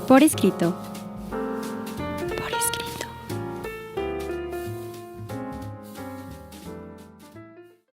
Por escrito. Por escrito.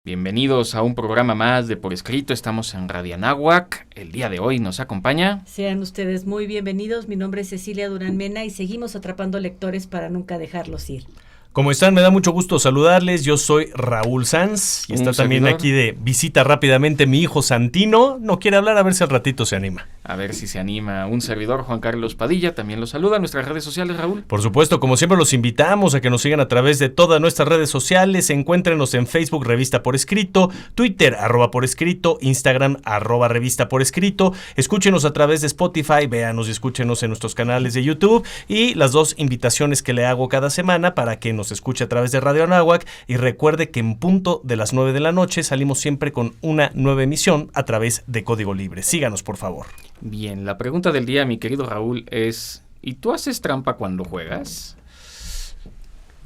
Bienvenidos a un programa más de Por Escrito. Estamos en Radio Anáhuac. El día de hoy nos acompaña... Sean ustedes muy bienvenidos. Mi nombre es Cecilia Durán Mena y seguimos atrapando lectores para nunca dejarlos ir. ¿Cómo están? Me da mucho gusto saludarles. Yo soy Raúl Sanz y está también aquí de visita rápidamente mi hijo Santino. No quiere hablar, a ver si al ratito se anima. A ver si se anima. Un servidor, Juan Carlos Padilla, también los saluda. Nuestras redes sociales, Raúl. Por supuesto, como siempre los invitamos a que nos sigan a través de todas nuestras redes sociales. Encuéntrenos en Facebook, Revista Por Escrito, Twitter, @Por Escrito, Instagram, @Revista Por Escrito. Escúchenos a través de Spotify, véanos y escúchenos en nuestros canales de YouTube. Y las dos invitaciones que le hago cada semana para que nos escuche a través de Radio Anáhuac. Y recuerde que en punto de las 9 de la noche salimos siempre con una nueva emisión a través de Código Libre. Síganos, por favor. Bien, la pregunta del día, mi querido Raúl, es... ¿y tú haces trampa cuando juegas?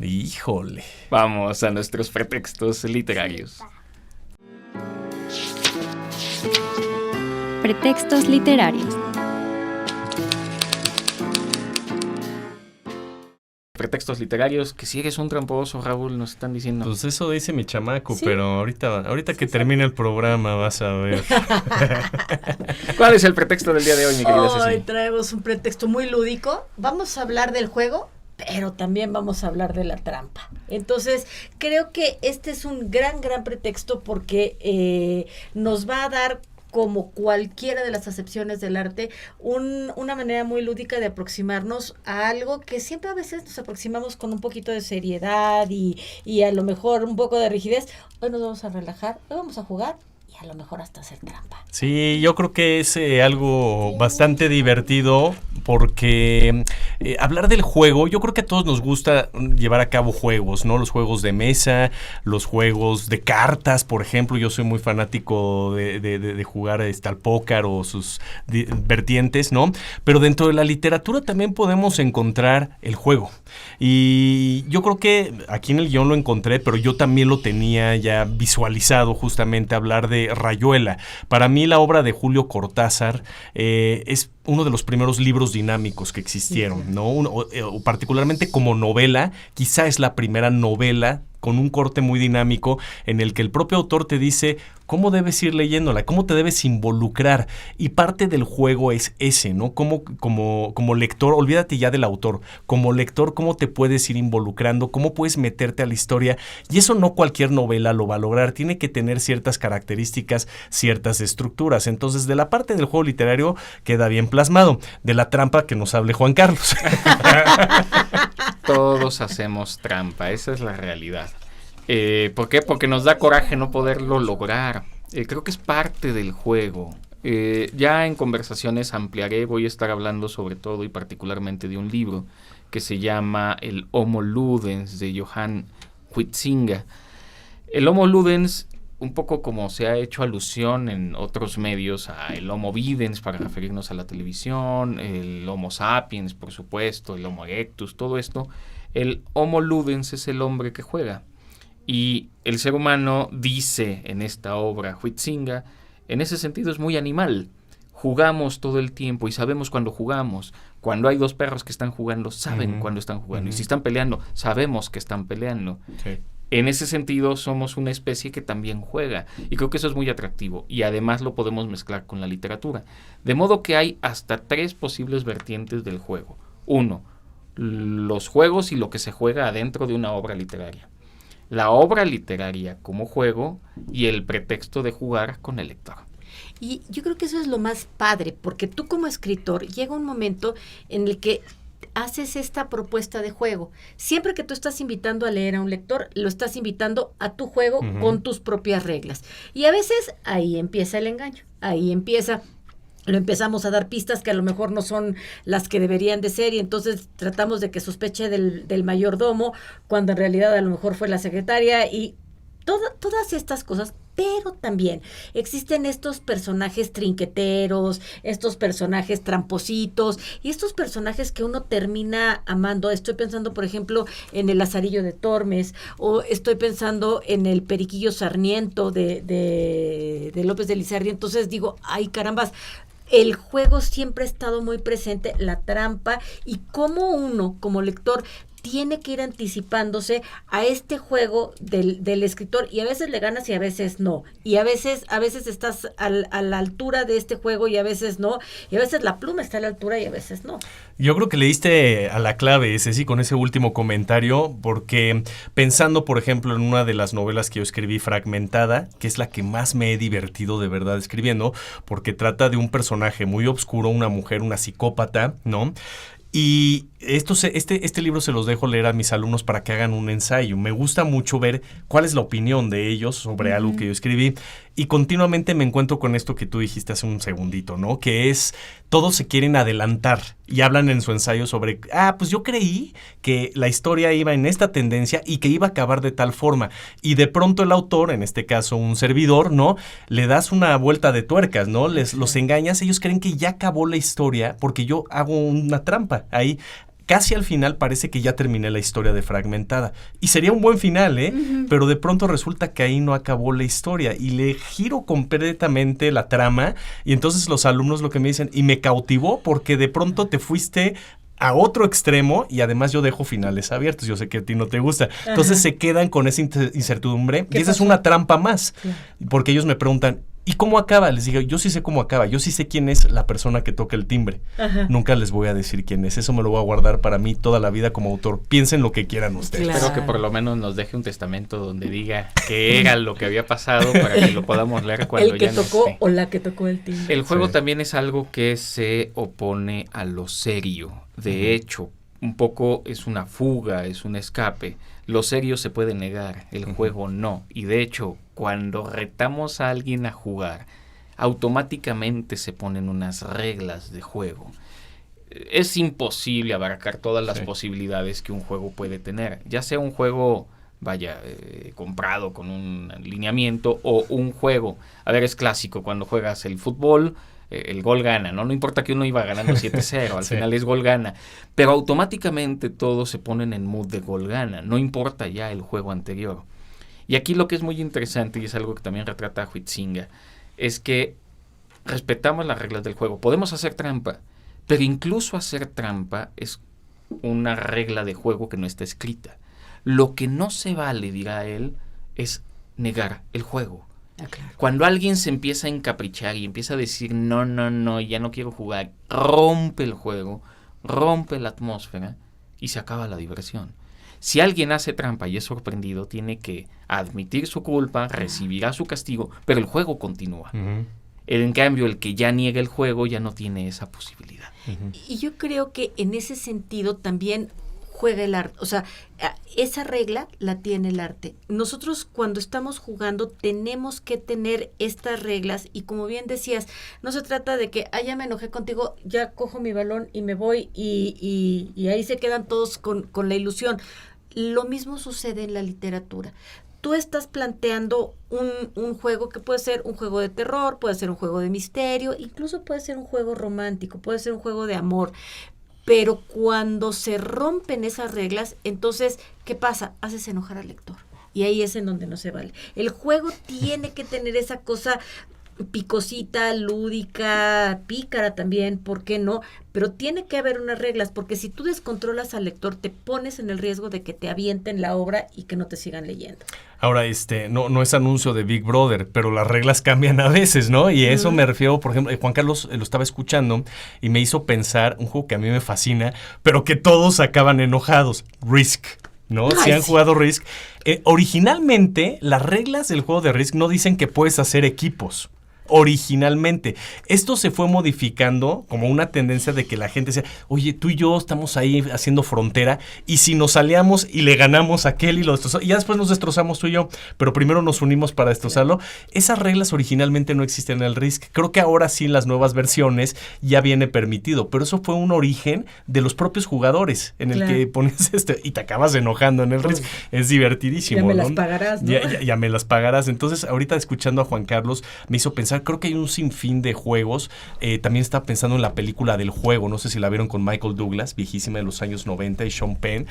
Híjole. Vamos a nuestros pretextos literarios. Pretextos literarios. Pretextos literarios, que si eres un tramposo, Raúl, nos están diciendo. Pues eso dice mi chamaco, ¿sí? Pero ahorita que termine el programa vas a ver. ¿Cuál es el pretexto del día de hoy, mi querida Ceci? Hoy traemos un pretexto muy lúdico. Vamos a hablar del juego, pero también vamos a hablar de la trampa. Entonces, creo que este es un gran pretexto porque nos va a dar, como cualquiera de las acepciones del arte, una manera muy lúdica de aproximarnos a algo que siempre a veces nos aproximamos con un poquito de seriedad y a lo mejor un poco de rigidez. Hoy nos vamos a relajar, hoy vamos a jugar y a lo mejor hasta hacer trampa. Sí, yo creo que es algo bastante divertido porque hablar del juego, yo creo que a todos nos gusta llevar a cabo juegos, ¿no? Los juegos de mesa, los juegos de cartas, por ejemplo. Yo soy muy fanático de jugar al póker o sus vertientes, ¿no? Pero dentro de la literatura también podemos encontrar el juego. Y yo creo que aquí en el guión lo encontré, pero yo también lo tenía ya visualizado, justamente hablar de Rayuela. Para mí la obra de Julio Cortázar es uno de los primeros libros dinámicos que existieron, ¿no? Particularmente como novela, quizá es la primera novela con un corte muy dinámico en el que el propio autor te dice cómo debes ir leyéndola, cómo te debes involucrar. Y parte del juego es ese, ¿no? Como lector, olvídate ya del autor, como lector, cómo te puedes ir involucrando, cómo puedes meterte a la historia. Y eso no cualquier novela lo va a lograr, tiene que tener ciertas características, ciertas estructuras. Entonces, de la parte del juego literario queda bien plasmado. De la trampa que nos hable Juan Carlos. Todos hacemos trampa, esa es la realidad. ¿Por qué? Porque nos da coraje no poderlo lograr. Creo que es parte del juego. Ya en conversaciones ampliaré, voy a estar hablando sobre todo y particularmente de un libro que se llama El Homo Ludens, de Johann Huizinga. El Homo Ludens, un poco como se ha hecho alusión en otros medios a el Homo Videns para referirnos a la televisión, el Homo Sapiens, por supuesto, el Homo Erectus, todo esto. El Homo Ludens es el hombre que juega. Y el ser humano, dice en esta obra Huizinga, en ese sentido es muy animal. Jugamos todo el tiempo y sabemos cuando jugamos. Cuando hay dos perros que están jugando, saben cuando están jugando. Y si están peleando, sabemos que están peleando. Sí. En ese sentido, somos una especie que también juega. Y creo que eso es muy atractivo. Y además lo podemos mezclar con la literatura. De modo que hay hasta 3 posibles vertientes del juego. 1, los juegos y lo que se juega adentro de una obra literaria. La obra literaria como juego y el pretexto de jugar con el lector. Y yo creo que eso es lo más padre, porque tú como escritor llega un momento en el que haces esta propuesta de juego. Siempre que tú estás invitando a leer a un lector, lo estás invitando a tu juego con tus propias reglas. Y a veces ahí empieza el engaño, lo empezamos a dar pistas que a lo mejor no son las que deberían de ser y entonces tratamos de que sospeche del mayordomo cuando en realidad a lo mejor fue la secretaria y todas estas cosas. Pero también existen estos personajes trinqueteros, estos personajes trampositos y estos personajes que uno termina amando. Estoy pensando, por ejemplo, en el Lazarillo de Tormes, o estoy pensando en el Periquillo Sarniento de López de Lizardi. Entonces digo, ay carambas, el juego siempre ha estado muy presente, la trampa, y cómo uno como lector tiene que ir anticipándose a este juego del escritor, y a veces le ganas y a veces no, y a veces estás a la altura de este juego y a veces no, y a veces la pluma está a la altura y a veces no. Yo creo que le diste a la clave, Ceci, con ese último comentario, porque pensando, por ejemplo, en una de las novelas que yo escribí, Fragmentada, que es la que más me he divertido de verdad escribiendo, porque trata de un personaje muy oscuro, una mujer, una psicópata, ¿no? Y este libro se los dejo leer a mis alumnos para que hagan un ensayo. Me gusta mucho ver cuál es la opinión de ellos sobre algo que yo escribí. Y continuamente me encuentro con esto que tú dijiste hace un segundito, ¿no? Que es, todos se quieren adelantar y hablan en su ensayo sobre, pues yo creí que la historia iba en esta tendencia y que iba a acabar de tal forma. Y de pronto el autor, en este caso un servidor, ¿no? Le das una vuelta de tuercas, ¿no? Los engañas, ellos creen que ya acabó la historia porque yo hago una trampa ahí. Casi al final parece que ya terminé la historia de Fragmentada. Y sería un buen final, ¿eh? Uh-huh. Pero de pronto resulta que ahí no acabó la historia. Y le giro completamente la trama. Y entonces los alumnos lo que me dicen, y me cautivó porque de pronto te fuiste a otro extremo y además yo dejo finales abiertos. Yo sé que a ti no te gusta. Entonces se quedan con esa incertidumbre. Y esa es una trampa más. Porque ellos me preguntan, ¿y cómo acaba? Les digo, yo sí sé cómo acaba, yo sí sé quién es la persona que toca el timbre. Ajá. Nunca les voy a decir quién es, eso me lo voy a guardar para mí toda la vida como autor. Piensen lo que quieran ustedes. Claro. Espero que por lo menos nos deje un testamento donde diga qué era lo que había pasado para que lo podamos leer cuando ya no esté. El que tocó o la que tocó el timbre. El juego también es algo que se opone a lo serio. De hecho, un poco es una fuga, es un escape. Lo serio se puede negar, el juego no. Y de hecho, cuando retamos a alguien a jugar, automáticamente se ponen unas reglas de juego. Es imposible abarcar todas las posibilidades que un juego puede tener. Ya sea un juego, comprado con un lineamiento o un juego. A ver, es clásico, cuando juegas el fútbol, el gol gana, ¿no? No importa que uno iba ganando 7-0, al final es gol gana. Pero automáticamente todos se ponen en mood de gol gana, no importa ya el juego anterior. Y aquí lo que es muy interesante, y es algo que también retrata Huizinga, es que respetamos las reglas del juego. Podemos hacer trampa, pero incluso hacer trampa es una regla de juego que no está escrita. Lo que no se vale, dirá él, es negar el juego. Claro. Cuando alguien se empieza a encaprichar y empieza a decir no, ya no quiero jugar, rompe el juego, rompe la atmósfera y se acaba la diversión. Si alguien hace trampa y es sorprendido, tiene que admitir su culpa, recibirá su castigo, pero el juego continúa. Uh-huh. En cambio, el que ya niega el juego ya no tiene esa posibilidad. Uh-huh. Y yo creo que en ese sentido también juega el arte, o sea, esa regla la tiene el arte. Nosotros cuando estamos jugando tenemos que tener estas reglas y como bien decías, no se trata de que, ya me enojé contigo, ya cojo mi balón y me voy y ahí se quedan todos con la ilusión. Lo mismo sucede en la literatura. Tú estás planteando un juego que puede ser un juego de terror, puede ser un juego de misterio, incluso puede ser un juego romántico, puede ser un juego de amor. Pero cuando se rompen esas reglas, entonces, ¿qué pasa? Haces enojar al lector. Y ahí es en donde no se vale. El juego tiene que tener esa cosa picosita, lúdica, pícara también, ¿por qué no? Pero tiene que haber unas reglas, porque si tú descontrolas al lector, te pones en el riesgo de que te avienten la obra y que no te sigan leyendo. Ahora, no es anuncio de Big Brother, pero las reglas cambian a veces, ¿no? Y a eso me refiero, por ejemplo, Juan Carlos lo estaba escuchando y me hizo pensar un juego que a mí me fascina, pero que todos acaban enojados, Risk. ¿No? Si han jugado Risk. Originalmente, las reglas del juego de Risk no dicen que puedes hacer equipos. Originalmente. Esto se fue modificando como una tendencia de que la gente decía, oye, tú y yo estamos ahí haciendo frontera y si nos aliamos y le ganamos a aquel y lo destrozamos, y ya después nos destrozamos tú y yo, pero primero nos unimos para destrozarlo. Esas reglas originalmente no existen en el Risk. Creo que ahora sí en las nuevas versiones ya viene permitido, pero eso fue un origen de los propios jugadores en el que pones y te acabas enojando en el Risk. Es divertidísimo. Ya me las pagarás, ¿no? Ya me las pagarás. Entonces, ahorita escuchando a Juan Carlos me hizo pensar, sea, creo que hay un sinfín de juegos. También estaba pensando en la película del juego, no sé si la vieron con Michael Douglas, viejísima de los años 90, y Sean Penn.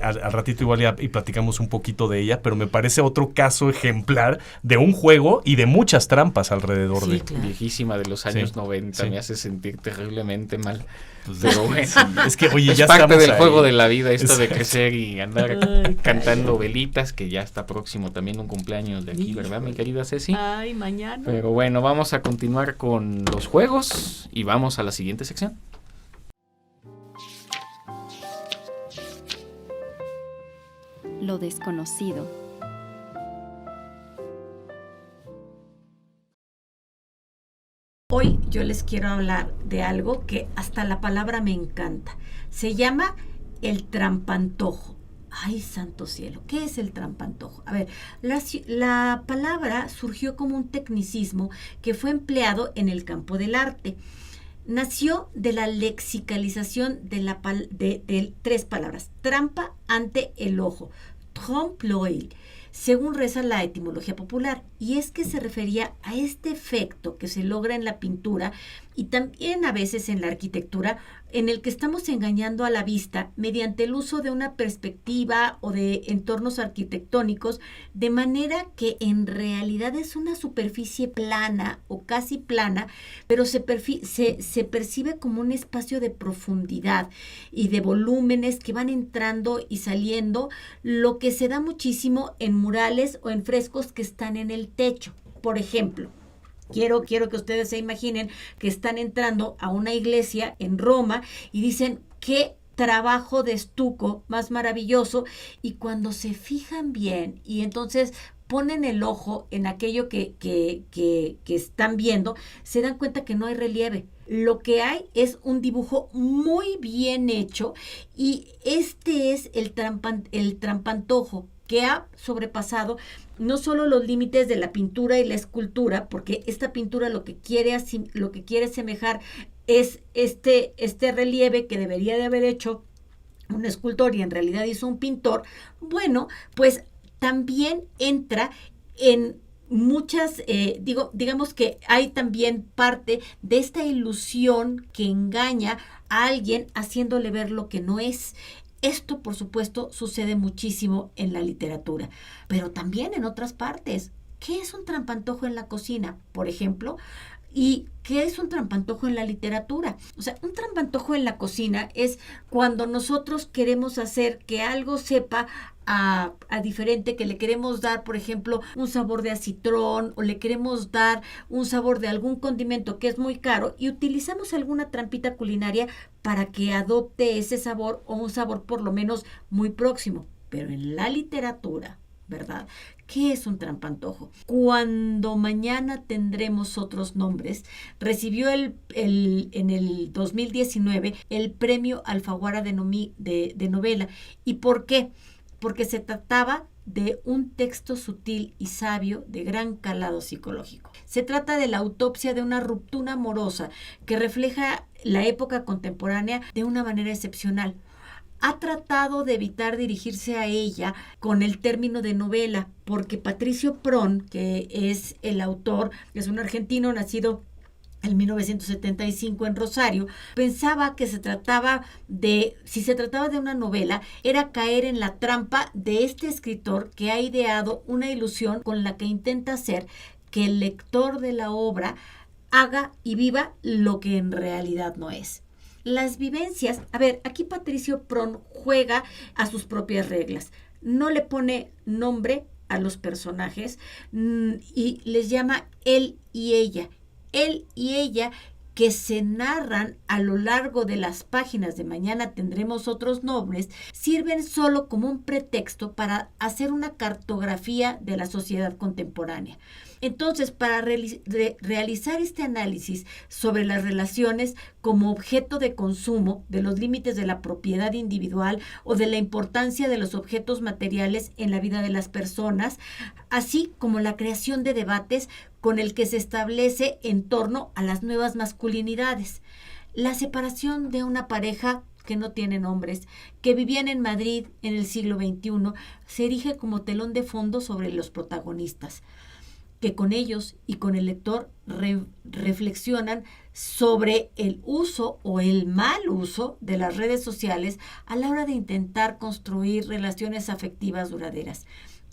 Al ratito igual y platicamos un poquito de ella, pero me parece otro caso ejemplar de un juego y de muchas trampas alrededor Sí, de... claro. Viejísima de los años Sí, 90, sí. me hace sentir terriblemente mal. Pues, Pero bueno, es que, oye, es ya parte estamos del ahí. juego de la vida esto de Exacto. crecer y andar Ay, cantando cállate. velitas, que ya está próximo también un cumpleaños de aquí, ¿verdad, mi querida Ceci? Ay, mañana. Pero bueno, vamos a continuar con los juegos y vamos a la siguiente sección. Lo desconocido. Hoy yo les quiero hablar de algo que hasta la palabra me encanta. Se llama el trampantojo. Ay, santo cielo, ¿qué es el trampantojo? A ver, la palabra surgió como un tecnicismo que fue empleado en el campo del arte. Nació de la lexicalización de tres palabras: trampa ante el ojo, trompe-l'œil, según reza la etimología popular, y es que se refería a este efecto que se logra en la pintura y también a veces en la arquitectura, en el que estamos engañando a la vista mediante el uso de una perspectiva o de entornos arquitectónicos, de manera que en realidad es una superficie plana o casi plana, pero se percibe como un espacio de profundidad y de volúmenes que van entrando y saliendo, lo que se da muchísimo en murales o en frescos que están en el techo. Por ejemplo, quiero que ustedes se imaginen que están entrando a una iglesia en Roma y dicen: qué trabajo de estuco más maravilloso, y cuando se fijan bien y entonces ponen el ojo en aquello que están viendo, se dan cuenta que no hay relieve. Lo que hay es un dibujo muy bien hecho, y este es el trampantojo, que ha sobrepasado no solo los límites de la pintura y la escultura, porque esta pintura lo que quiere semejar es este relieve que debería de haber hecho un escultor y en realidad hizo un pintor. Bueno, pues también entra en muchas, digamos que hay también parte de esta ilusión que engaña a alguien haciéndole ver lo que no es. Esto, por supuesto, sucede muchísimo en la literatura, pero también en otras partes. ¿Qué es un trampantojo en la cocina, por ejemplo? ¿Y qué es un trampantojo en la literatura? O sea, un trampantojo en la cocina es cuando nosotros queremos hacer que algo sepa a diferente, que le queremos dar, por ejemplo, un sabor de acitrón, o le queremos dar un sabor de algún condimento que es muy caro, y utilizamos alguna trampita culinaria para que adopte ese sabor, o un sabor por lo menos muy próximo. Pero en la literatura, ¿verdad? ¿Qué es un trampantojo? Cuando mañana tendremos otros nombres, recibió en el 2019 el premio Alfaguara de novela. ¿Y por qué? Porque se trataba de un texto sutil y sabio de gran calado psicológico. Se trata de la autopsia de una ruptura amorosa que refleja la época contemporánea de una manera excepcional. Ha tratado de evitar dirigirse a ella con el término de novela, porque Patricio Prón, que es el autor, es un argentino nacido en 1975 en Rosario, pensaba que si se trataba de una novela, era caer en la trampa de este escritor que ha ideado una ilusión con la que intenta hacer que el lector de la obra haga y viva lo que en realidad no es. Las vivencias, a ver, aquí Patricio Prón juega a sus propias reglas. No le pone nombre a los personajes y les llama él y ella. Él y ella, que se narran a lo largo de las páginas de Mañana Tendremos Otros Nombres, sirven solo como un pretexto para hacer una cartografía de la sociedad contemporánea. Entonces, para realizar este análisis sobre las relaciones como objeto de consumo, de los límites de la propiedad individual o de la importancia de los objetos materiales en la vida de las personas, así como la creación de debates con el que se establece en torno a las nuevas masculinidades. La separación de una pareja que no tiene nombres, que vivían en Madrid en el siglo XXI, se erige como telón de fondo sobre los protagonistas. que con ellos y con el lector reflexionan sobre el uso o el mal uso de las redes sociales a la hora de intentar construir relaciones afectivas duraderas.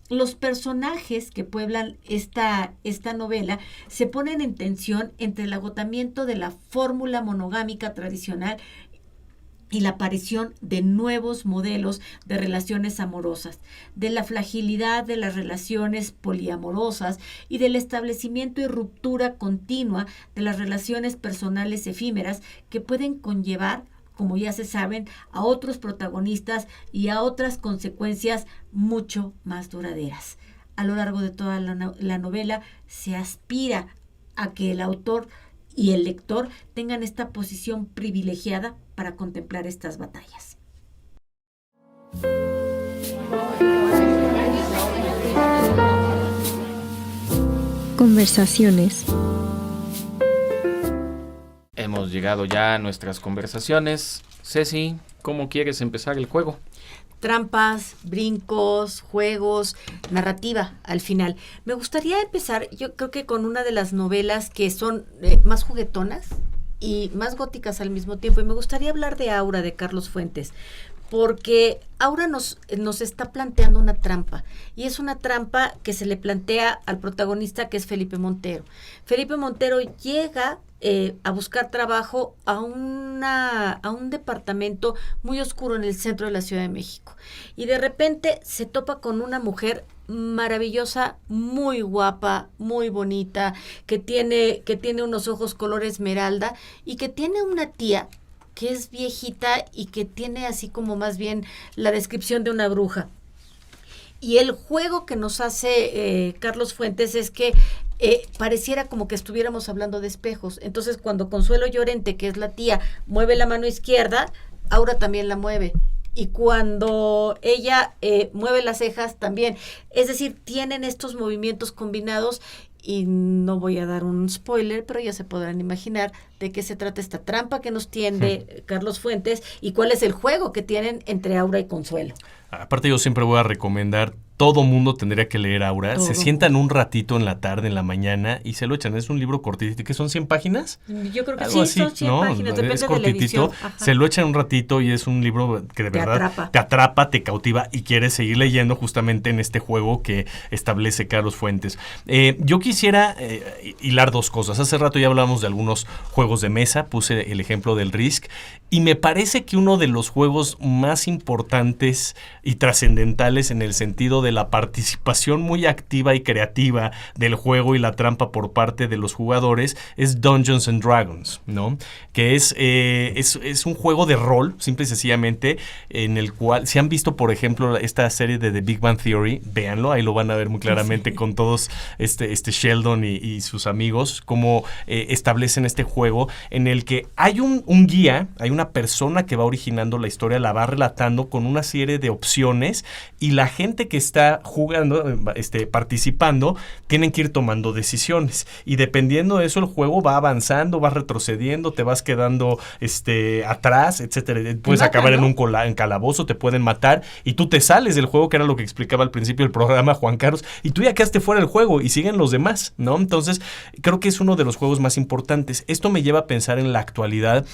Los personajes que pueblan esta novela se ponen en tensión entre el agotamiento de la fórmula monogámica tradicional y la aparición de nuevos modelos de relaciones amorosas, de la fragilidad de las relaciones poliamorosas y del establecimiento y ruptura continua de las relaciones personales efímeras que pueden conllevar, como ya se saben, a otros protagonistas y a otras consecuencias mucho más duraderas. A lo largo de toda la novela se aspira a que el autor y el lector tengan esta posición privilegiada para contemplar estas batallas. Conversaciones. Hemos llegado ya a nuestras conversaciones. Ceci, ¿cómo quieres empezar el juego? Trampas, brincos, juegos, narrativa al final. Me gustaría empezar, yo creo que con una de las novelas que son más juguetonas y más góticas al mismo tiempo. Y me gustaría hablar de Aura, de Carlos Fuentes, porque Aura nos está planteando una trampa, y es una trampa que se le plantea al protagonista, que es Felipe Montero. Felipe Montero llega a buscar trabajo a un departamento muy oscuro en el centro de la Ciudad de México, y de repente se topa con una mujer maravillosa, muy guapa, muy bonita, que tiene unos ojos color esmeralda, y que tiene una tía que es viejita y que tiene así como más bien la descripción de una bruja. Y el juego que nos hace Carlos Fuentes es que pareciera como que estuviéramos hablando de espejos. Entonces, cuando Consuelo Llorente, que es la tía, mueve la mano izquierda, Aura también la mueve. Y cuando ella mueve las cejas también. Es decir, tienen estos movimientos combinados, y no voy a dar un spoiler, pero ya se podrán imaginar de qué se trata esta trampa que nos tiende Carlos Fuentes y cuál es el juego que tienen entre Aura y Consuelo. Aparte, yo siempre voy a recomendar, todo mundo tendría que leer Aura. Todo. Se sientan un ratito en la tarde, en la mañana, y se lo echan. Es un libro cortito, ¿que son 100 páginas? Yo creo que Algo sí, así, son 100 ¿no? páginas, depende es de la cortitito, edición. Ajá. se lo echan un ratito y es un libro que de verdad te atrapa, te cautiva y quieres seguir leyendo justamente en este juego que establece Carlos Fuentes. Yo quisiera hilar dos cosas. Hace rato ya hablamos de algunos juegos de mesa, puse el ejemplo del Risk, y me parece que uno de los juegos más importantes y trascendentales en el sentido de la participación muy activa y creativa del juego y la trampa por parte de los jugadores es Dungeons and Dragons, ¿no? Que es un juego de rol, simple y sencillamente, en el cual, si han visto, por ejemplo, esta serie de The Big Bang Theory, véanlo, ahí lo van a ver muy claramente, sí, con todos este Sheldon y sus amigos, cómo establecen este juego en el que hay un guía, hay una persona que va originando la historia, la va relatando con una serie de opciones, y la gente que está jugando, participando, tienen que ir tomando decisiones, y dependiendo de eso el juego va avanzando, va retrocediendo, te vas quedando atrás, etcétera. Puedes acabar, ¿no?, en calabozo, te pueden matar y tú te sales del juego, que era lo que explicaba al principio del programa Juan Carlos, y tú ya quedaste fuera del juego y siguen los demás, ¿no? Entonces, creo que es uno de los juegos más importantes. Esto me lleva a pensar en la actualidad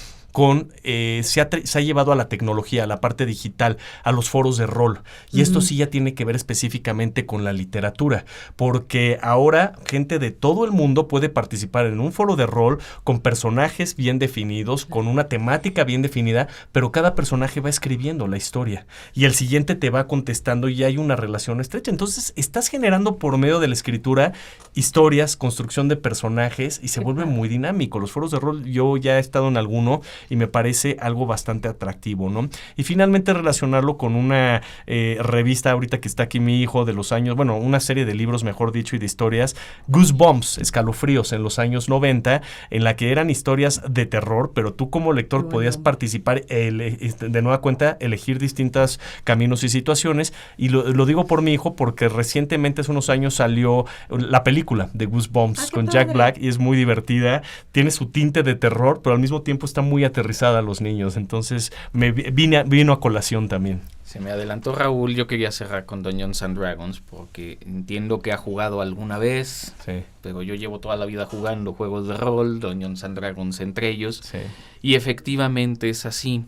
se ha llevado a la tecnología, a la parte digital, a los foros de rol. Y esto sí ya tiene que ver específicamente con la literatura, porque ahora gente de todo el mundo puede participar en un foro de rol con personajes bien definidos, con una temática bien definida, pero cada personaje va escribiendo la historia y el siguiente te va contestando y hay una relación estrecha. Entonces, estás generando por medio de la escritura historias, construcción de personajes, y se vuelve muy dinámico. Los foros de rol, yo ya he estado en alguno y me parece algo bastante atractivo, ¿no? Y finalmente relacionarlo con una revista ahorita que está aquí mi hijo de los años, bueno, una serie de libros, mejor dicho, y de historias, Goosebumps, Escalofríos, en los años 90, en la que eran historias de terror, pero tú como lector podías participar, de nueva cuenta, elegir distintos caminos y situaciones, y lo digo por mi hijo porque recientemente, hace unos años, salió la película de Goosebumps con Jack Black, y es muy divertida, tiene su tinte de terror, pero al mismo tiempo está muy aterrizada a los niños, entonces vino a colación también. Se me adelantó Raúl, yo quería cerrar con Dungeons and Dragons porque entiendo que ha jugado alguna vez, Sí. pero yo llevo toda la vida jugando juegos de rol, Dungeons and Dragons entre ellos, Sí. y efectivamente es así.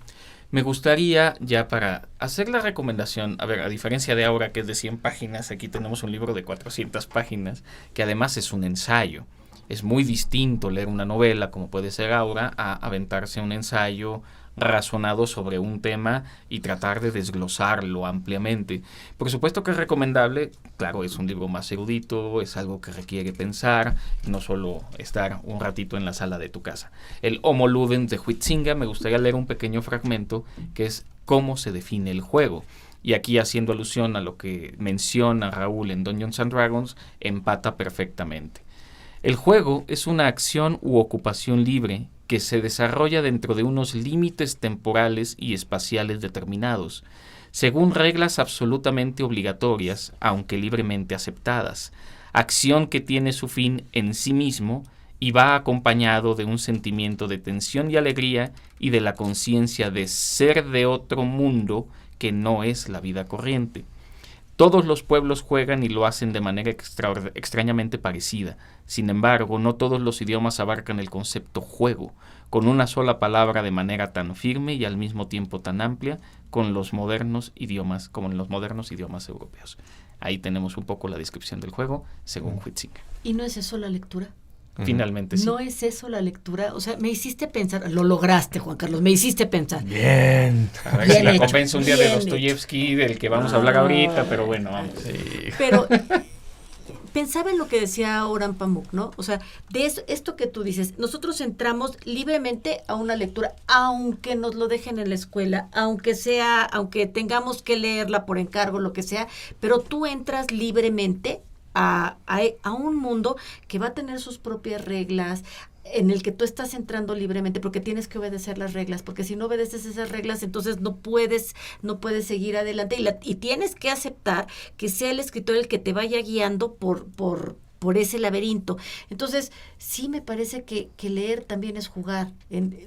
Me gustaría, ya para hacer la recomendación, a ver, a diferencia de ahora que es de 100 páginas, aquí tenemos un libro de 400 páginas, que además es un ensayo. Es muy distinto leer una novela, como puede ser Aura, a aventarse un ensayo razonado sobre un tema y tratar de desglosarlo ampliamente. Por supuesto que es recomendable, claro, es un libro más erudito, es algo que requiere pensar, no solo estar un ratito en la sala de tu casa. El Homo Ludens de Huizinga, me gustaría leer un pequeño fragmento que es cómo se define el juego. Y aquí, haciendo alusión a lo que menciona Raúl en Dungeons and Dragons, empata perfectamente. El juego es una acción u ocupación libre que se desarrolla dentro de unos límites temporales y espaciales determinados, según reglas absolutamente obligatorias, aunque libremente aceptadas, acción que tiene su fin en sí mismo y va acompañado de un sentimiento de tensión y alegría y de la conciencia de ser de otro mundo que no es la vida corriente. Todos los pueblos juegan y lo hacen de manera extrañamente parecida. Sin embargo, no todos los idiomas abarcan el concepto juego, con una sola palabra de manera tan firme y al mismo tiempo tan amplia como en los modernos idiomas europeos. Ahí tenemos un poco la descripción del juego, según Huizinga. ¿Y no es eso la lectura? Finalmente sí. ¿No es eso la lectura? O sea, me hiciste pensar, lo lograste, Juan Carlos, me hiciste pensar. Bien. A ver Bien si la hecho, convenzo un día de bien Dostoyevsky, del que vamos a hablar ahorita, pero bueno, vamos. Sí. Pero pensaba en lo que decía Orhan Pamuk, ¿no? O sea, de esto que tú dices, nosotros entramos libremente a una lectura, aunque nos lo dejen en la escuela, aunque tengamos que leerla por encargo, lo que sea, pero tú entras libremente a un mundo que va a tener sus propias reglas, en el que tú estás entrando libremente porque tienes que obedecer las reglas, porque si no obedeces esas reglas, entonces no puedes seguir adelante y tienes que aceptar que sea el escritor el que te vaya guiando por ese laberinto. Entonces, sí me parece que leer también es jugar.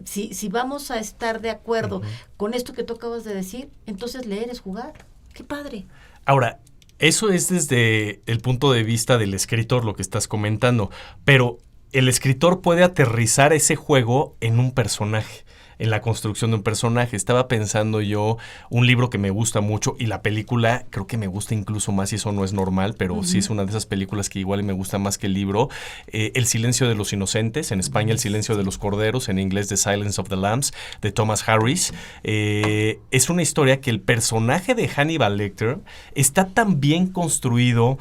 Si vamos a estar de acuerdo con esto que tú acabas de decir, entonces leer es jugar. ¡Qué padre! Ahora, eso es desde el punto de vista del escritor, lo que estás comentando, pero el escritor puede aterrizar ese juego en un personaje, en la construcción de un personaje. Estaba pensando yo, un libro que me gusta mucho y la película creo que me gusta incluso más y eso no es normal, pero sí es una de esas películas que igual me gusta más que el libro. El silencio de los inocentes, en España El silencio de los corderos, en inglés The Silence of the Lambs, de Thomas Harris. Es una historia que el personaje de Hannibal Lecter está tan bien construido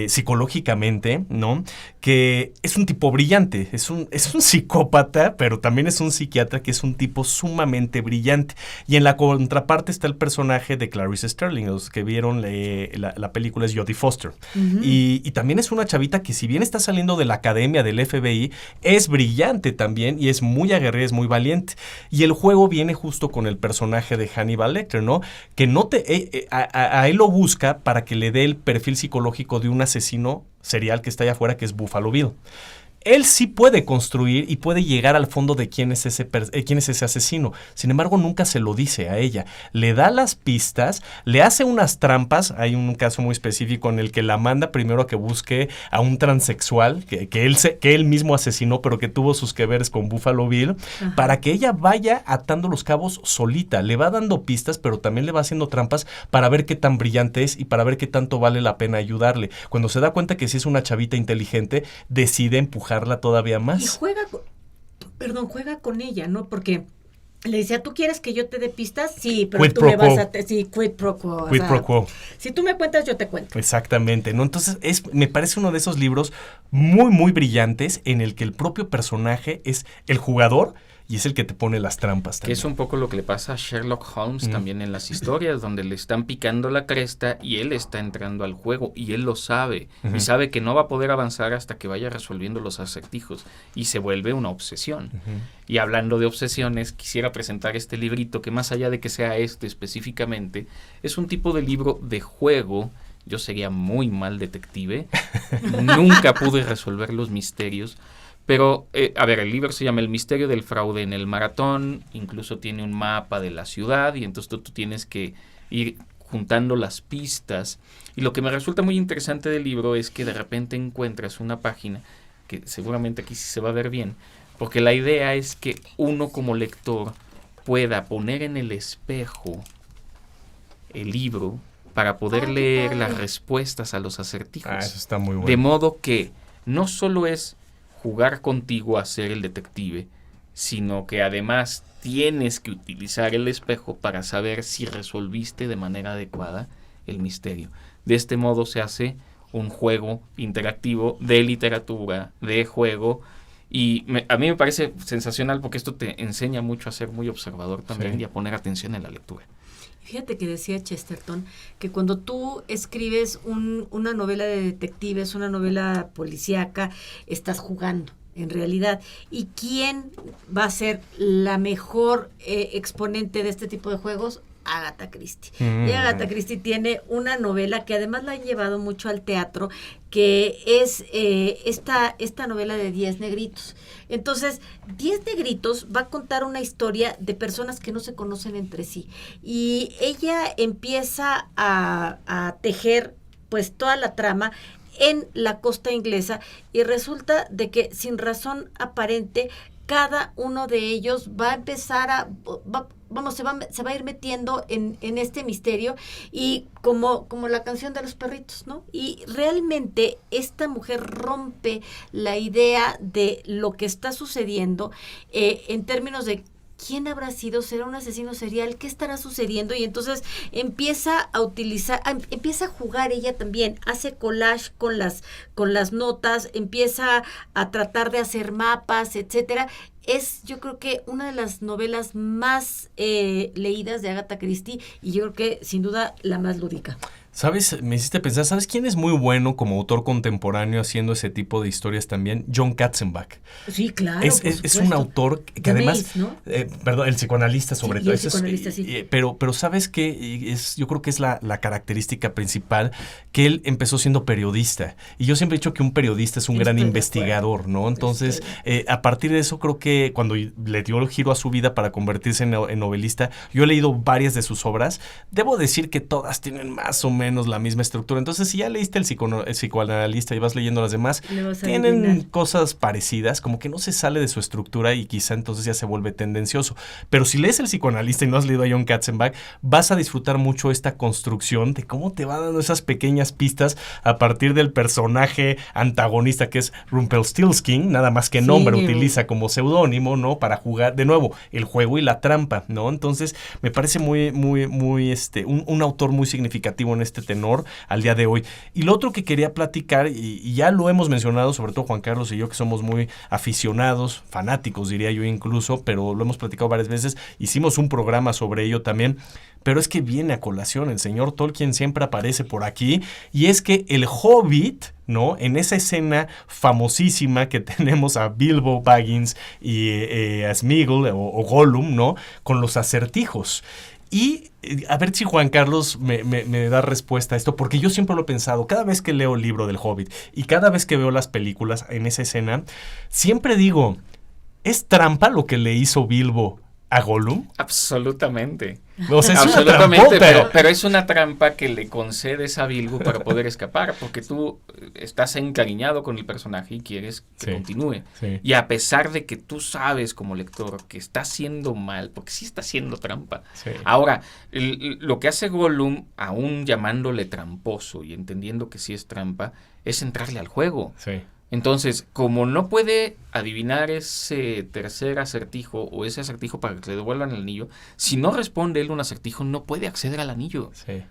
psicológicamente, ¿no? Que es un tipo brillante, es un psicópata, pero también es un psiquiatra que es un tipo sumamente brillante. Y en la contraparte está el personaje de Clarice Sterling. Los que vieron la película es Jodie Foster. Y también es una chavita que, si bien está saliendo de la academia del FBI, es brillante también y es muy aguerrida, es muy valiente. Y el juego viene justo con el personaje de Hannibal Lecter, ¿no? Que a él lo busca para que le dé el perfil psicológico de un asesino serial que está allá afuera, que es Buffalo Bill. Él sí puede construir y puede llegar al fondo de quién es ese asesino. Sin embargo, nunca se lo dice a ella. Le da las pistas, le hace unas trampas. Hay un caso muy específico en el que la manda primero a que busque a un transexual que él mismo asesinó, pero que tuvo sus que veres con Buffalo Bill, para que ella vaya atando los cabos solita. Le va dando pistas, pero también le va haciendo trampas para ver qué tan brillante es y para ver qué tanto vale la pena ayudarle. Cuando se da cuenta que sí es una chavita inteligente, decide empujarla todavía más. Y juega con ella, ¿no? Porque le decía, ¿tú quieres que yo te dé pistas? Sí, pero tú me vas a... Sí, quid pro quo. Quid pro quo. Si tú me cuentas, yo te cuento. Exactamente, ¿no? Entonces, me parece uno de esos libros muy, muy brillantes en el que el propio personaje es el jugador y es el que te pone las trampas también. Que es un poco lo que le pasa a Sherlock Holmes también en las historias, donde le están picando la cresta y él está entrando al juego y él lo sabe. Y sabe que no va a poder avanzar hasta que vaya resolviendo los acertijos y se vuelve una obsesión. Y hablando de obsesiones, quisiera presentar este librito que, más allá de que sea específicamente, es un tipo de libro de juego. Yo sería muy mal detective, nunca pude resolver los misterios, Pero, a ver, el libro se llama El misterio del fraude en el maratón, incluso tiene un mapa de la ciudad y entonces tú tienes que ir juntando las pistas. Y lo que me resulta muy interesante del libro es que de repente encuentras una página, que seguramente aquí sí se va a ver bien, porque la idea es que uno como lector pueda poner en el espejo el libro para poder leer las respuestas a los acertijos. Eso está muy bueno. De modo que no solo es jugar contigo a ser el detective, sino que además tienes que utilizar el espejo para saber si resolviste de manera adecuada el misterio. De este modo se hace un juego interactivo de literatura, de juego, y a mí me parece sensacional porque esto te enseña mucho a ser muy observador también y a poner atención en la lectura. Fíjate que decía Chesterton que cuando tú escribes una novela de detectives, una novela policíaca, estás jugando en realidad. ¿Y quién va a ser la mejor exponente de este tipo de juegos? Agatha Christie. Y Agatha Christie tiene una novela que además la han llevado mucho al teatro, que es esta novela de 10 negritos. Entonces, 10 negritos va a contar una historia de personas que no se conocen entre sí. Y ella empieza a tejer pues toda la trama en la costa inglesa y resulta de que sin razón aparente cada uno de ellos va a empezar se va a ir metiendo en este misterio y como la canción de los perritos, ¿no? Y realmente esta mujer rompe la idea de lo que está sucediendo en términos de ¿quién habrá sido? ¿Será un asesino serial? ¿Qué estará sucediendo? Y entonces empieza a jugar ella también, hace collage con las notas, empieza a tratar de hacer mapas, etcétera. Es, yo creo que una de las novelas más leídas de Agatha Christie y yo creo que sin duda la más lúdica. ¿Sabes? Me hiciste pensar, ¿sabes quién es muy bueno como autor contemporáneo haciendo ese tipo de historias también? John Katzenbach. Sí, claro. Es un autor que además, ¿no? Perdón, el psicoanalista sobre todo. El psicoanalista, sí. Pero ¿sabes qué? Yo creo que es la característica principal, que él empezó siendo periodista. Y yo siempre he dicho que un periodista es un gran investigador, ¿no? Entonces, a partir de eso creo que cuando le dio el giro a su vida para convertirse en novelista, yo he leído varias de sus obras. Debo decir que todas tienen más o menos la misma estructura. Entonces, si ya leíste el psicoanalista y vas leyendo las demás, tienen cosas parecidas, como que no se sale de su estructura y quizá entonces ya se vuelve tendencioso. Pero si lees el psicoanalista y no has leído a John Katzenbach, vas a disfrutar mucho esta construcción de cómo te va dando esas pequeñas pistas a partir del personaje antagonista que es Rumpelstiltskin, nada más que nombre, utiliza como seudónimo, ¿no? Para jugar de nuevo el juego y la trampa, ¿no? Entonces, me parece muy un autor muy significativo en este tenor al día de hoy. Y lo otro que quería platicar, y ya lo hemos mencionado, sobre todo Juan Carlos y yo, que somos muy aficionados, fanáticos diría yo incluso, pero lo hemos platicado varias veces, hicimos un programa sobre ello también, pero es que viene a colación, el señor Tolkien siempre aparece por aquí, y es que el Hobbit, ¿no? En esa escena famosísima que tenemos a Bilbo Baggins y a Sméagol o Gollum, ¿no? Con los acertijos. Y a ver si Juan Carlos me da respuesta a esto, porque yo siempre lo he pensado, cada vez que leo el libro del Hobbit y cada vez que veo las películas en esa escena, siempre digo, ¿es trampa lo que le hizo Bilbo a Gollum? Absolutamente. O sea, es absolutamente, pero es una trampa que le concedes a Bilbo para poder escapar, porque tú estás encariñado con el personaje y quieres que continúe. Sí. Y a pesar de que tú sabes como lector que está haciendo mal, porque sí está haciendo trampa. Sí. Ahora, lo que hace Gollum, aún llamándole tramposo y entendiendo que sí es trampa, es entrarle al juego. Sí. Entonces, como no puede adivinar ese tercer acertijo o ese acertijo para que le devuelvan el anillo, si no responde él un acertijo, no puede acceder al anillo. Sí.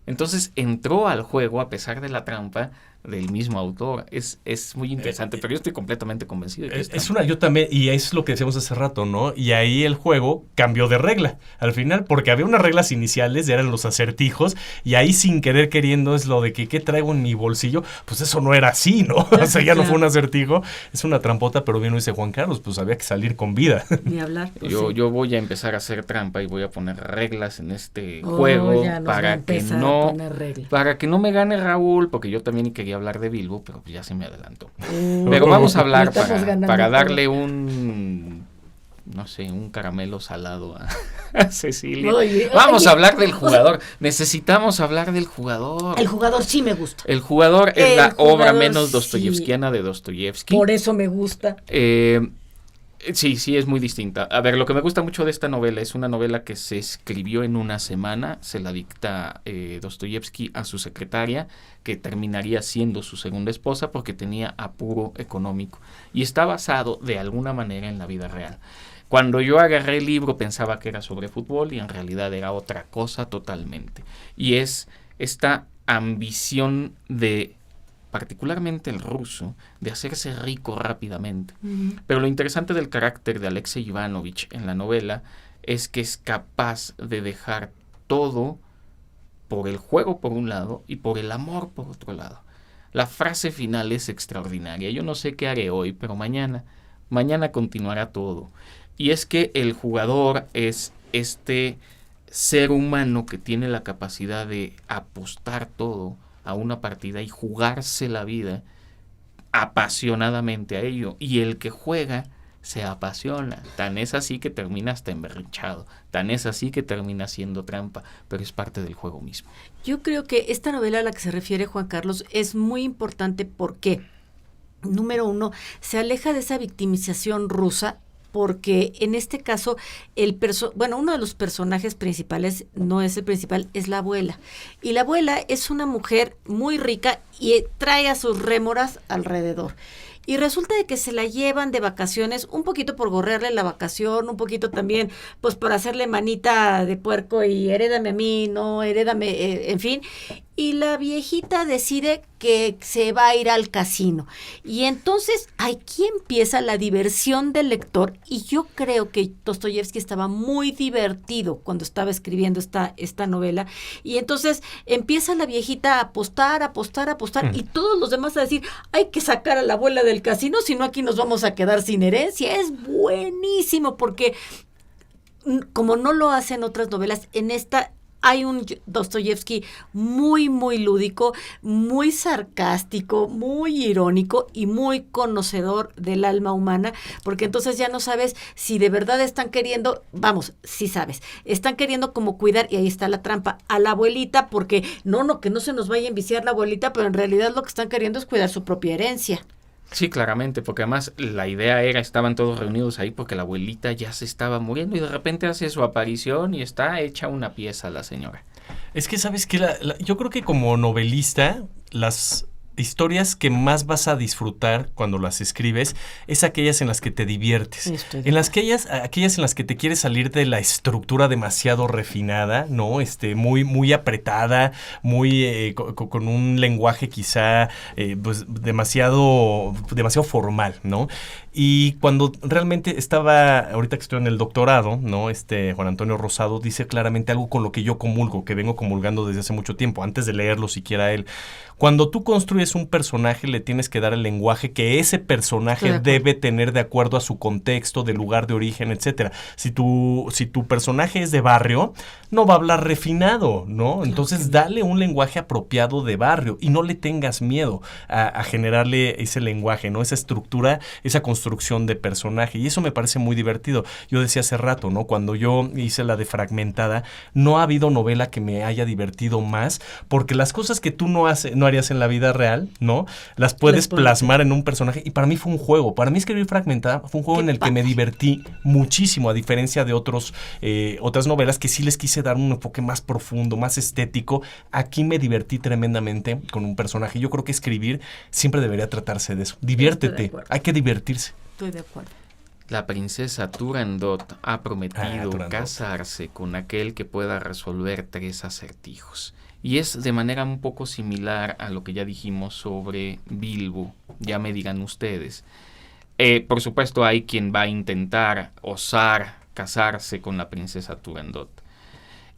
Entonces, entró al juego a pesar de la trampa del mismo autor. Es muy interesante, pero yo estoy completamente convencido de que es una, yo también, y es lo que decíamos hace rato, ¿no? Y ahí el juego cambió de regla al final, porque había unas reglas iniciales, eran los acertijos, y ahí sin querer queriendo es lo de que ¿qué traigo en mi bolsillo? Pues eso no era así, ¿no? O sea, ya no fue un acertijo, es una trampota, pero bien lo dice Juan Carlos, pues había que salir con vida. Ni hablar. Pues yo voy a empezar a hacer trampa y voy a poner reglas en este juego para que no me gane Raúl, porque yo también quería quería hablar de Bilbo, pero pues ya se me adelantó. Pero vamos a hablar para darle un caramelo salado a Cecilia. Vamos a hablar del jugador. Necesitamos hablar del jugador. El jugador sí me gusta. El jugador es la obra menos dostoyevskiana de Dostoyevsky. Por eso me gusta. Sí, es muy distinta. A ver, lo que me gusta mucho de esta novela es una novela que se escribió en una semana, se la dicta Dostoyevsky a su secretaria, que terminaría siendo su segunda esposa porque tenía apuro económico. Y está basado de alguna manera en la vida real. Cuando yo agarré el libro pensaba que era sobre fútbol y en realidad era otra cosa totalmente. Y es esta ambición de, particularmente el ruso, de hacerse rico rápidamente. Pero lo interesante del carácter de Alexei Ivanovich en la novela es que es capaz de dejar todo por el juego por un lado y por el amor por otro lado. La frase final es extraordinaria. Yo no sé qué haré hoy, pero mañana continuará todo. Y es que el jugador es este ser humano que tiene la capacidad de apostar todo a una partida y jugarse la vida apasionadamente a ello. Y el que juega se apasiona. Tan es así que termina hasta emberrinchado. Tan es así que termina haciendo trampa. Pero es parte del juego mismo. Yo creo que esta novela a la que se refiere Juan Carlos es muy importante porque, número uno, se aleja de esa victimización rusa, porque en este caso uno de los personajes principales, no es el principal, es la abuela. Y la abuela es una mujer muy rica y trae a sus rémoras alrededor. Y resulta de que se la llevan de vacaciones, un poquito por gorrearle la vacación, un poquito también pues por hacerle manita de puerco y herédame a mí, no, herédame, en fin. Y la viejita decide que se va a ir al casino. Y entonces aquí empieza la diversión del lector. Y yo creo que Dostoyevsky estaba muy divertido cuando estaba escribiendo esta novela. Y entonces empieza la viejita a apostar. Y todos los demás a decir, hay que sacar a la abuela del casino, si no aquí nos vamos a quedar sin herencia. Es buenísimo porque, como no lo hacen otras novelas, en esta hay un Dostoyevsky muy, muy lúdico, muy sarcástico, muy irónico y muy conocedor del alma humana, porque entonces ya no sabes si de verdad están queriendo, sí sabes, están queriendo como cuidar, y ahí está la trampa, a la abuelita, porque que no se nos vaya a enviciar la abuelita, pero en realidad lo que están queriendo es cuidar su propia herencia. Sí, claramente, porque además la idea era, estaban todos reunidos ahí porque la abuelita ya se estaba muriendo y de repente hace su aparición y está hecha una pieza la señora. Es que, ¿sabes qué? Yo creo que como novelista, las historias que más vas a disfrutar cuando las escribes es aquellas en las que te diviertes, aquellas en las que te quieres salir de la estructura demasiado refinada, ¿no? Muy, muy apretada, muy con un lenguaje quizá pues demasiado formal, ¿no? Y cuando realmente ahorita que estoy en el doctorado, ¿no? Juan Antonio Rosado dice claramente algo con lo que yo comulgo, que vengo comulgando desde hace mucho tiempo, antes de leerlo siquiera él. Cuando tú construyes un personaje, le tienes que dar el lenguaje que ese personaje debe tener de acuerdo a su contexto, de lugar de origen, etcétera. Si tu personaje es de barrio, no va a hablar refinado, ¿no? Entonces, dale un lenguaje apropiado de barrio y no le tengas miedo a generarle ese lenguaje, ¿no? Esa estructura, esa construcción de personaje. Y eso me parece muy divertido. Yo decía hace rato, ¿no? Cuando yo hice la de Fragmentada, no ha habido novela que me haya divertido más, porque las cosas que tú no harías en la vida real, ¿no? Las puedes plasmar en un personaje. Y para mí fue un juego. Para mí escribir Fragmentada fue un juego en el que me divertí muchísimo, a diferencia de otras novelas que sí les quise dar un enfoque más profundo, más estético. Aquí me divertí tremendamente con un personaje. Yo creo que escribir siempre debería tratarse de eso. Diviértete. Hay que divertirse. Estoy de acuerdo. La princesa Turandot ha prometido casarse con aquel que pueda resolver 3 acertijos. Y es de manera un poco similar a lo que ya dijimos sobre Bilbo. Ya me digan ustedes. Por supuesto, hay quien va a intentar osar casarse con la princesa Turandot.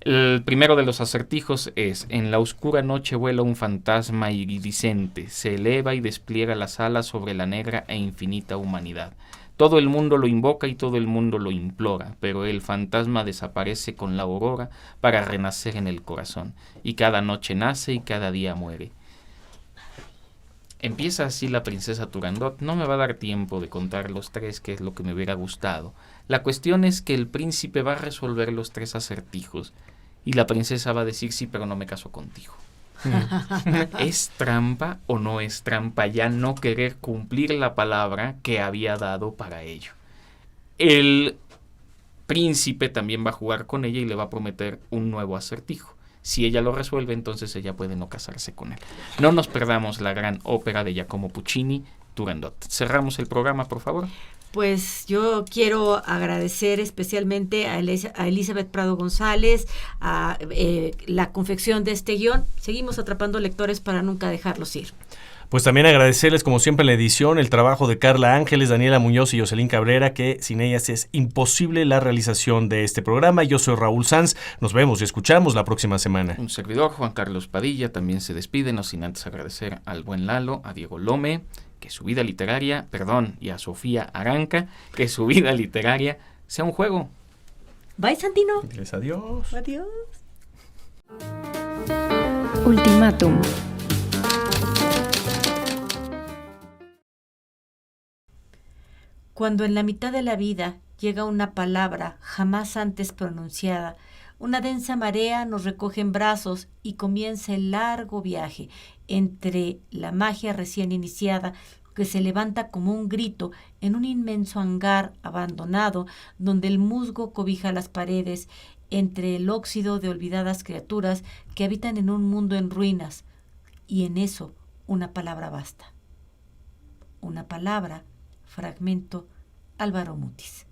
El primero de los acertijos es: en la oscura noche vuela un fantasma iridiscente, se eleva y despliega las alas sobre la negra e infinita humanidad. Todo el mundo lo invoca y todo el mundo lo implora, pero el fantasma desaparece con la aurora para renacer en el corazón, y cada noche nace y cada día muere. Empieza así la princesa Turandot. No me va a dar tiempo de contar los 3, que es lo que me hubiera gustado. La cuestión es que el príncipe va a resolver los 3 acertijos y la princesa va a decir: sí, pero no me caso contigo. ¿Es trampa o no es trampa ya no querer cumplir la palabra que había dado para ello? El príncipe también va a jugar con ella y le va a prometer un nuevo acertijo. Si ella lo resuelve, entonces ella puede no casarse con él. No nos perdamos la gran ópera de Giacomo Puccini, Turandot. Cerramos el programa, por favor. Pues yo quiero agradecer especialmente a Elizabeth Prado González, a la confección de este guión. Seguimos atrapando lectores para nunca dejarlos ir. Pues también agradecerles, como siempre, la edición, el trabajo de Carla Ángeles, Daniela Muñoz y Jocelyn Cabrera, que sin ellas es imposible la realización de este programa. Yo soy Raúl Sanz. Nos vemos y escuchamos la próxima semana. Un servidor, Juan Carlos Padilla, también se despide, no sin antes agradecer al buen Lalo, a Diego Lome, que su vida literaria, y a Sofía Aranca, que su vida literaria sea un juego. Bye, Santino. Diles adiós. Adiós. Ultimátum. Cuando en la mitad de la vida llega una palabra jamás antes pronunciada, una densa marea nos recoge en brazos y comienza el largo viaje entre la magia recién iniciada que se levanta como un grito en un inmenso hangar abandonado donde el musgo cobija las paredes, entre el óxido de olvidadas criaturas que habitan en un mundo en ruinas, y en eso una palabra basta. Una palabra. Fragmento, Álvaro Mutis.